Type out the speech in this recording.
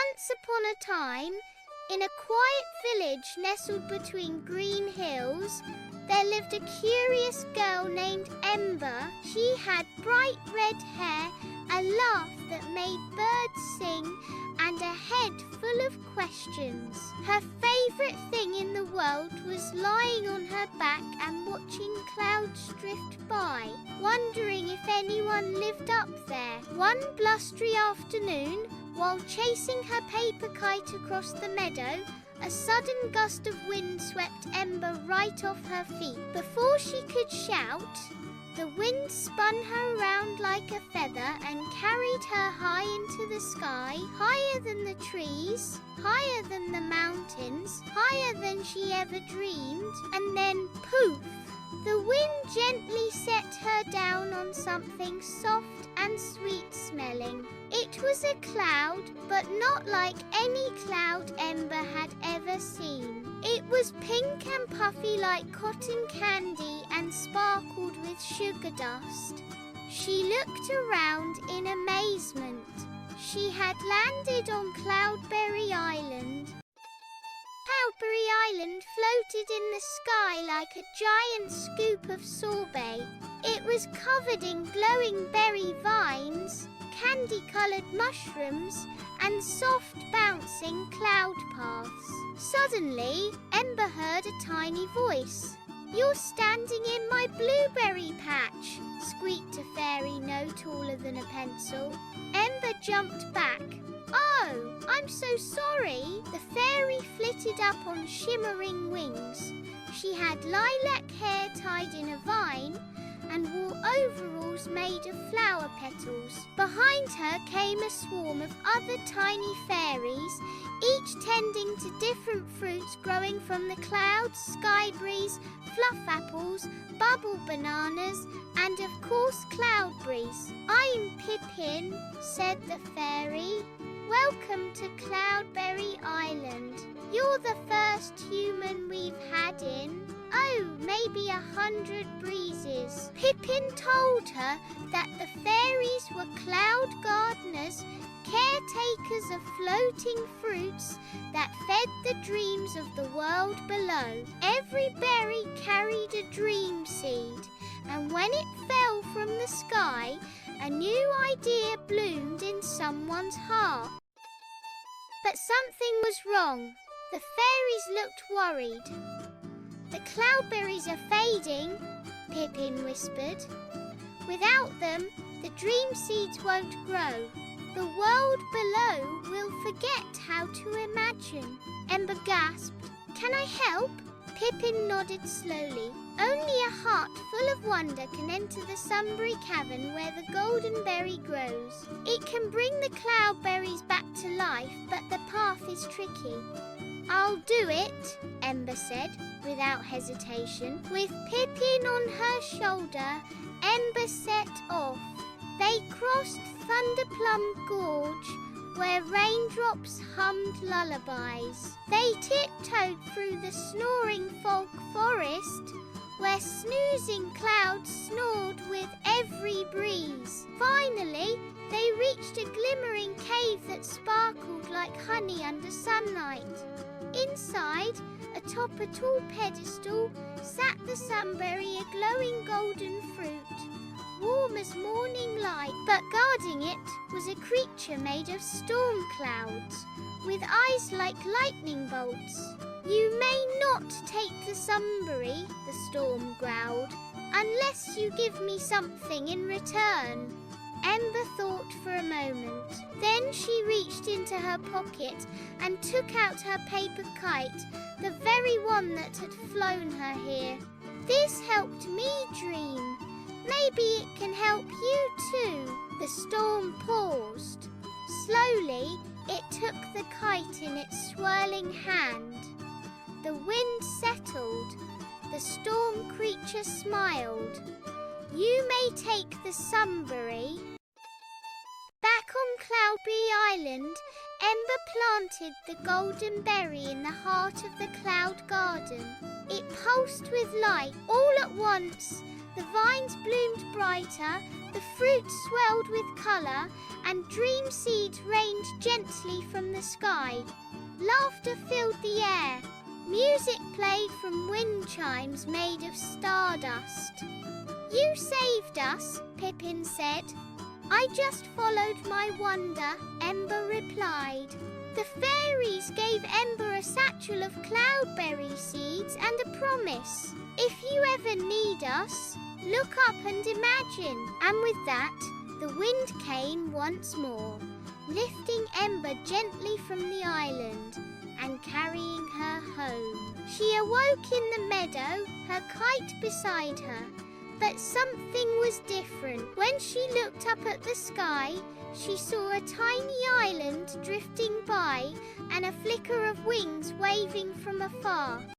Once upon a time, in a quiet village nestled between green hills, there lived a curious girl named Ember. She had bright red hair, a laugh that made birds sing, and a head full of questions. Her favourite thing in the world was lying on her back and watching clouds drift by, wondering if anyone lived up there. One blustery afternoon, while chasing her paper kite across the meadow, a sudden gust of wind swept Ember right off her feet. Before she could shout, the wind spun her around like a feather and carried her high into the sky, higher than the trees, higher than the mountains, higher than she ever dreamed, and then poof! The wind gently set her down on something soft and sweet-smelling. It was a cloud, but not like any cloud Ember had ever seen. It was pink and puffy like cotton candy and sparkled with sugar dust. She looked around in amazement. She had landed on Cloudberry Island. Cloudberry Island floated in the sky like a giant scoop of sorbet. It was covered in glowing berry vines, candy-coloured mushrooms, and soft bouncing cloud paths. Suddenly, Ember heard a tiny voice. "You're standing in my blueberry patch," squeaked a fairy no taller than a pencil. Ember jumped back. "Oh, I'm so sorry." The fairy flitted up on shimmering wings. She had lilac hair tied in a vine and wore overalls made of flower petals. Behind her came a swarm of other tiny fairies, each tending to different fruits growing from the clouds, sky breeze, fluff apples, bubble bananas, and of course cloudberries. "I'm Pippin," said the fairy. "Welcome to Cloudberry Island. You're the first human we've had in, maybe 100 breezes." Pippin told her that the fairies were cloud gardeners, caretakers of floating fruits that fed the dreams of the world below. Every berry carried a dream seed, and when it fell from the sky, a new idea bloomed in someone's heart. But something was wrong. The fairies looked worried. "The cloudberries are fading," Pippin whispered. "Without them, the dream seeds won't grow. The world below will forget how to imagine." Ember gasped. "Can I help?" Pippin nodded slowly. "Only a heart full of wonder can enter the Sunbury cavern where the golden berry grows. It can bring the cloudberries back to life, but the path is tricky." "I'll do it," Ember said, without hesitation. With Pippin on her shoulder, Ember set off. They crossed Thunderplum Gorge, where raindrops hummed lullabies. They tiptoed through the snoring fog forest, where snoozing clouds snored with every breeze. Finally, they reached a glimmering cave that sparkled like honey under sunlight. Inside, atop a tall pedestal, sat the sunberry, a glowing golden fruit, warm as morning light. But guarding it was a creature made of storm clouds, with eyes like lightning bolts. "You may not take the sunberry," the storm growled, "unless you give me something in return." Ember thought for a moment. Then she reached into her pocket and took out her paper kite, the very one that had flown her here. "This helped me dream. Maybe it can help you too." The storm paused. Slowly, it took the kite in its swirling hand. The wind settled. The storm creature smiled. "You may take the sunberry." Back on Cloudberry Island, Ember planted the golden berry in the heart of the cloud garden. It pulsed with light. All at once, The vines bloomed brighter, the fruit swelled with colour, and dream seeds rained gently from the sky. Laughter filled the air. Music played from wind chimes made of stardust. "You saved us," Pippin said. "I just followed my wonder," Ember replied. The fairies gave Ember a satchel of cloudberry seeds and a promise. "If you ever need us, look up and imagine." And with that, the wind came once more, lifting Ember gently from the island and carrying her home. She awoke in the meadow, her kite beside her. But something was different. When she looked up at the sky, she saw a tiny island drifting by and a flicker of wings waving from afar.